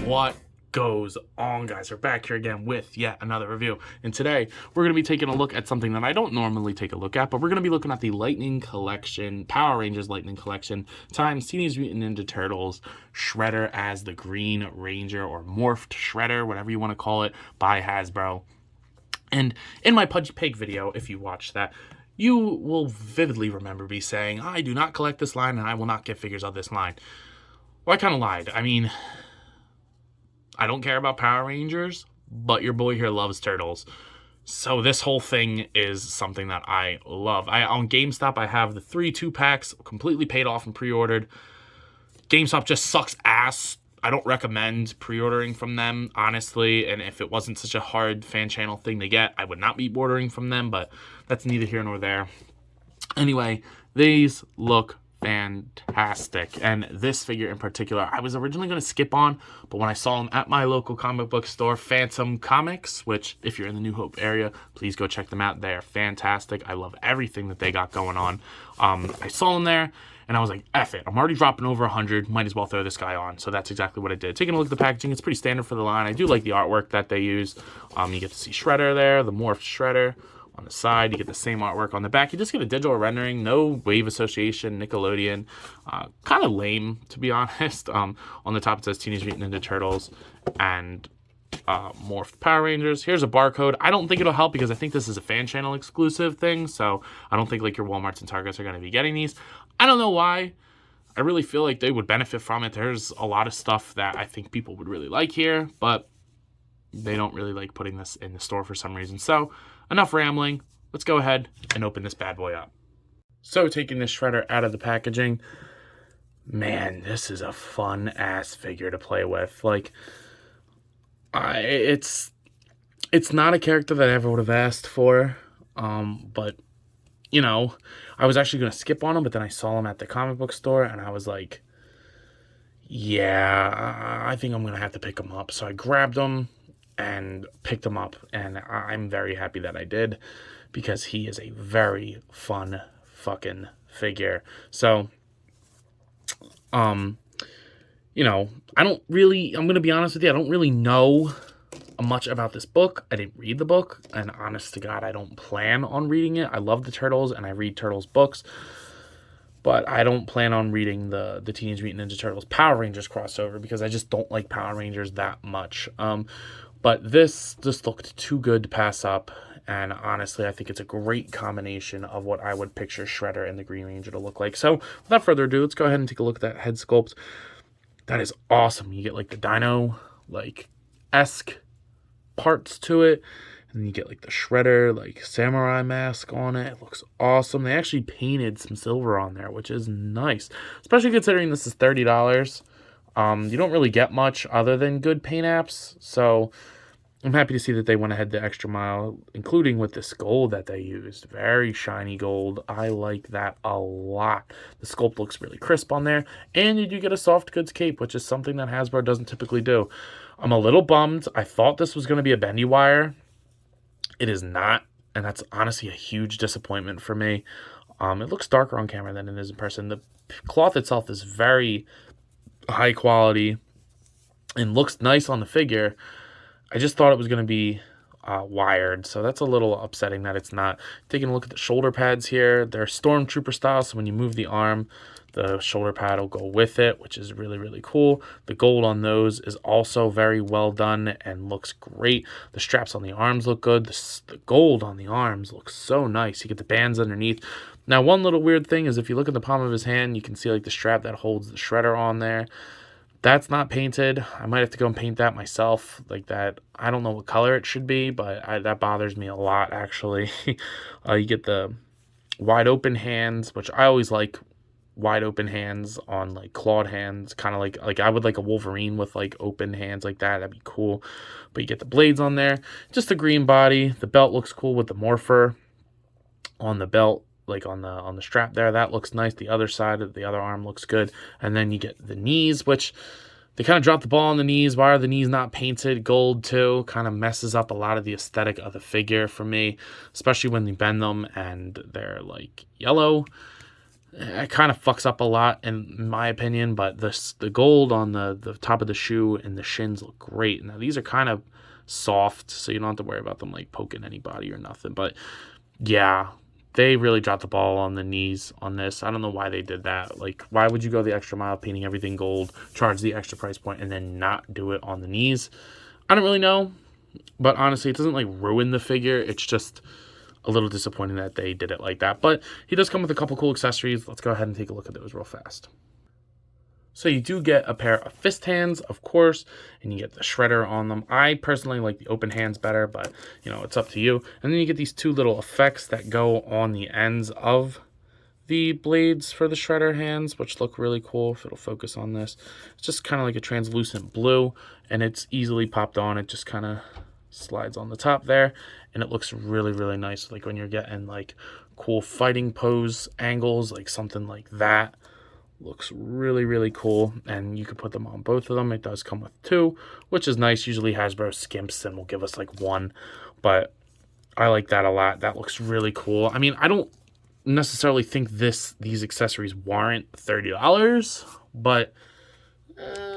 What goes on, guys? We're back here again with yet another review, and today we're going to be taking a look at something that I don't normally take a look at, but we're going to be looking at the Lightning Collection, Power Rangers Lightning Collection times Teenage Mutant Ninja Turtles Shredder as the Green Ranger, or Morphed Shredder, whatever you want to call it, by Hasbro. And in my Pudgy Pig video, if you watched that, you will vividly remember me saying, I do not collect this line and I will not get figures of this line. Well, I kind of lied. I mean, I don't care about Power Rangers, but your boy here loves Turtles. So this whole thing is something that I love. On GameStop, I have the 3 2-packs completely paid off and pre-ordered. GameStop just sucks ass. I don't recommend pre-ordering from them, honestly. And if it wasn't such a hard fan channel thing to get, I would not be ordering from them. But that's neither here nor there. Anyway, these look fantastic, and this figure in particular I was originally going to skip on, but when I saw him at my local comic book store, Phantom Comics, which if you're in the New Hope area, please go check them out. They are fantastic. I love everything that they got going on. I saw him there and I was like, F it, I'm already dropping over 100, might as well throw this guy on. So that's exactly what I did. Taking a look at the packaging, it's pretty standard for the line. I do like the artwork that they use. You get to see Shredder there, the Morphed Shredder. On the side, you get the same artwork. On the back, you just get a digital rendering, no wave association, Nickelodeon. Kind of lame, to be honest. On the top, it says Teenage Mutant Ninja Turtles and Morphed Power Rangers. Here's a barcode. I don't think it'll help because I think this is a fan channel exclusive thing, so I don't think like your Walmarts and Targets are going to be getting these. I don't know why. I really feel like they would benefit from it. There's a lot of stuff that I think people would really like here, but they don't really like putting this in the store for some reason. So enough rambling. Let's go ahead and open this bad boy up. So taking this Shredder out of the packaging, man, this is a fun ass figure to play with. Like, it's not a character that I ever would have asked for, but you know, I was actually going to skip on him, but then I saw him at the comic book store and I was like, yeah, I think I'm going to have to pick him up. So I grabbed him and picked him up, and I'm very happy that I did because he is a very fun fucking figure. So, you know, I'm going to be honest with you, I don't really know much about this book. I didn't read the book, and honest to God, I don't plan on reading it. I love the Turtles, and I read Turtles books, but I don't plan on reading the Teenage Mutant Ninja Turtles Power Rangers crossover because I just don't like Power Rangers that much. But this just looked too good to pass up, and honestly, I think it's a great combination of what I would picture Shredder and the Green Ranger to look like. So, without further ado, let's go ahead and take a look at that head sculpt. That is awesome. You get like the dino, like, esque parts to it, and then you get like the Shredder, like, samurai mask on it. It looks awesome. They actually painted some silver on there, which is nice, especially considering this is $30. You don't really get much other than good paint apps, so I'm happy to see that they went ahead the extra mile, including with this gold that they used. Very shiny gold. I like that a lot. The sculpt looks really crisp on there, and you do get a soft goods cape, which is something that Hasbro doesn't typically do. I'm a little bummed. I thought this was going to be a bendy wire. It is not, and that's honestly a huge disappointment for me. It looks darker on camera than it is in person. The cloth itself is very high quality and looks nice on the figure. I just thought it was going to be wired, so that's a little upsetting that it's not. Taking a look at the shoulder pads here, they're Stormtrooper style, so when you move the arm, the shoulder pad will go with it, which is really, really cool. The gold on those is also very well done and looks great. The straps on the arms look good. The gold on the arms looks so nice. You get the bands underneath. Now, one little weird thing is if you look at the palm of his hand, you can see like the strap that holds the Shredder on there. That's not painted. I might have to go and paint that myself like that. I don't know what color it should be, but that bothers me a lot, actually. You get the wide open hands, which I always like wide open hands on like clawed hands, kind of like I would like a Wolverine with like open hands like that. That'd be cool. But you get the blades on there. Just a green body. The belt looks cool with the morpher on the belt. Like on the strap there, that looks nice. The other side of the other arm looks good. And then you get the knees, which they kind of dropped the ball on the knees. Why are the knees not painted gold too? Kind of messes up a lot of the aesthetic of the figure for me, especially when you bend them and they're like yellow. it kind of fucks up a lot in my opinion, but the gold on the top of the shoe and the shins look great. Now these are kind of soft, so you don't have to worry about them like poking anybody or nothing. But yeah, they really dropped the ball on the knees on this. I don't know why they did that. Like, why would you go the extra mile painting everything gold, charge the extra price point, and then not do it on the knees? I don't really know, but honestly, it doesn't like ruin the figure. It's just a little disappointing that they did it like that. But he does come with a couple cool accessories. Let's go ahead and take a look at those real fast. So you do get a pair of fist hands, of course, and you get the shredder on them. I personally like the open hands better, but, you know, it's up to you. And then you get these two little effects that go on the ends of the blades for the shredder hands, which look really cool if it'll focus on this. It's just kind of like a translucent blue, and it's easily popped on. It just kind of slides on the top there, and it looks really, really nice. Like when you're getting like cool fighting pose angles, like something like that. Looks really, really cool, and you could put them on both of them. It does come with two, which is nice. Usually Hasbro skimps and will give us like one, but I like that a lot. That looks really cool. I mean, I don't necessarily think these accessories warrant $30, but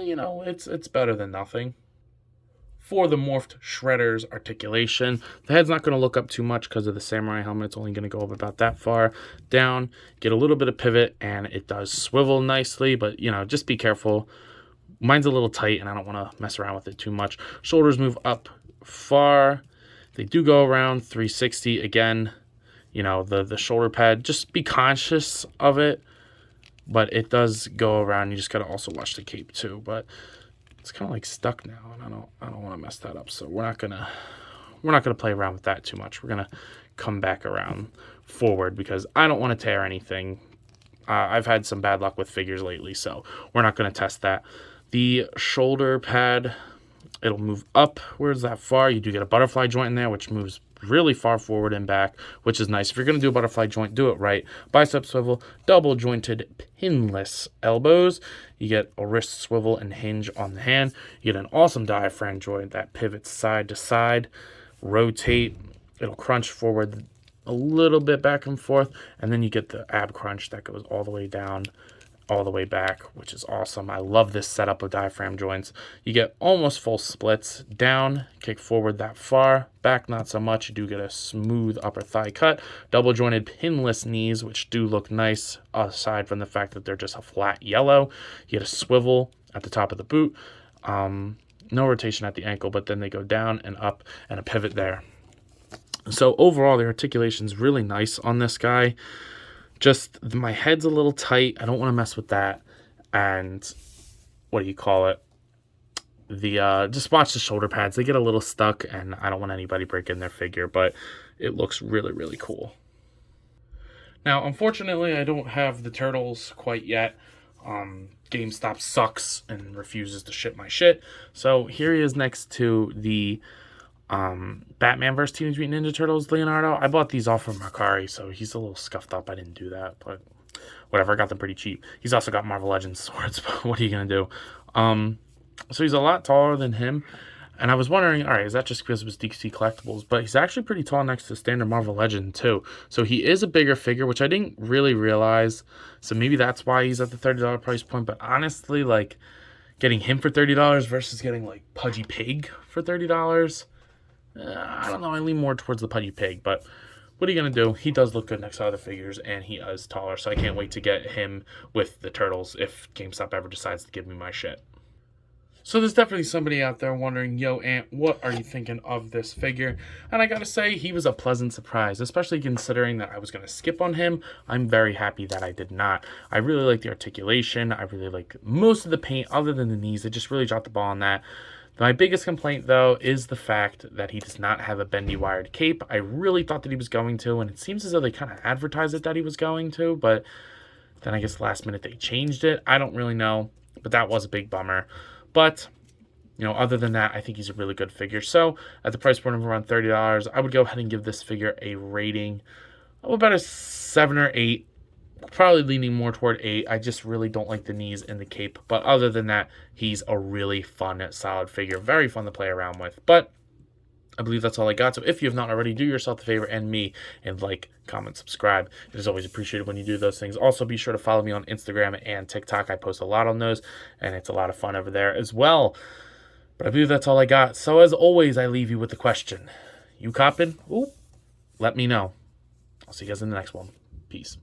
you know, it's better than nothing. For the Morphed Shredder's Articulation, the head's not going to look up too much because of the samurai helmet. It's only going to go up about that far down, get a little bit of pivot, and it does swivel nicely, but, you know, just be careful. Mine's a little tight, and I don't want to mess around with it too much. Shoulders move up far. They do go around 360. Again, you know, the shoulder pad, just be conscious of it, but it does go around. You just got to also watch the cape, too, but it's kind of like stuck now, and I don't want to mess that up. So we're not gonna play around with that too much. We're gonna come back around forward because I don't want to tear anything. I've had some bad luck with figures lately, so we're not gonna test that. The shoulder pad, it'll move up. Where's that far? You do get a butterfly joint in there, which moves really far forward and back, which is nice. If you're going to do a butterfly joint, do it right. Bicep swivel, double jointed pinless elbows. You get a wrist swivel and hinge on the hand. You get an awesome diaphragm joint that pivots side to side, rotate. It'll crunch forward a little bit back and forth, and then you get the ab crunch that goes all the way down, all the way back, which is awesome. I love this setup of diaphragm joints. You get almost full splits. Down, kick forward that far. Back, not so much. You do get a smooth upper thigh cut. Double jointed pinless knees, which do look nice, aside from the fact that they're just a flat yellow. You get a swivel at the top of the boot. No rotation at the ankle, but then they go down and up and a pivot there. So overall, the articulation is really nice on this guy. Just my head's a little tight. I don't want to mess with that. And what do you call it? Just watch the shoulder pads. They get a little stuck, and I don't want anybody breaking their figure, but it looks really, really cool. Now, unfortunately, I don't have the turtles quite yet. GameStop sucks and refuses to ship my shit. So here he is next to the Batman vs. Teenage Mutant Ninja Turtles Leonardo. I bought these off from Mercari, so he's a little scuffed up. I didn't do that, but whatever. I got them pretty cheap. He's also got Marvel Legends swords, but what are you going to do? So he's a lot taller than him, and I was wondering, all right, is that just because it was DC Collectibles? But he's actually pretty tall next to standard Marvel Legend, too. So he is a bigger figure, which I didn't really realize. So maybe that's why he's at the $30 price point. But honestly, like, getting him for $30 versus getting, like, Pudgy Pig for $30, I don't know. I lean more towards the Pudgy Pig, but what are you going to do? He does look good next to other figures, and he is taller, so I can't wait to get him with the Turtles if GameStop ever decides to give me my shit. So there's definitely somebody out there wondering, yo, Ant, what are you thinking of this figure? And I gotta say, he was a pleasant surprise, especially considering that I was going to skip on him. I'm very happy that I did not. I really like the articulation. I really like most of the paint, other than the knees. They just really dropped the ball on that. My biggest complaint, though, is the fact that he does not have a bendy wired cape. I really thought that he was going to, and it seems as though they kind of advertised it that he was going to, but then I guess last minute they changed it. I don't really know, but that was a big bummer. But, you know, other than that, I think he's a really good figure. So, at the price point of around $30, I would go ahead and give this figure a rating of about a 7 or 8. Probably leaning more toward 8. I just really don't like the knees and the cape. But other than that, he's a really fun, solid figure. Very fun to play around with. But I believe that's all I got. So if you have not already, do yourself the favor and me and like, comment, subscribe. It is always appreciated when you do those things. Also, be sure to follow me on Instagram and TikTok. I post a lot on those, and it's a lot of fun over there as well. But I believe that's all I got. So as always, I leave you with the question. You copping? Ooh, let me know. I'll see you guys in the next one. Peace.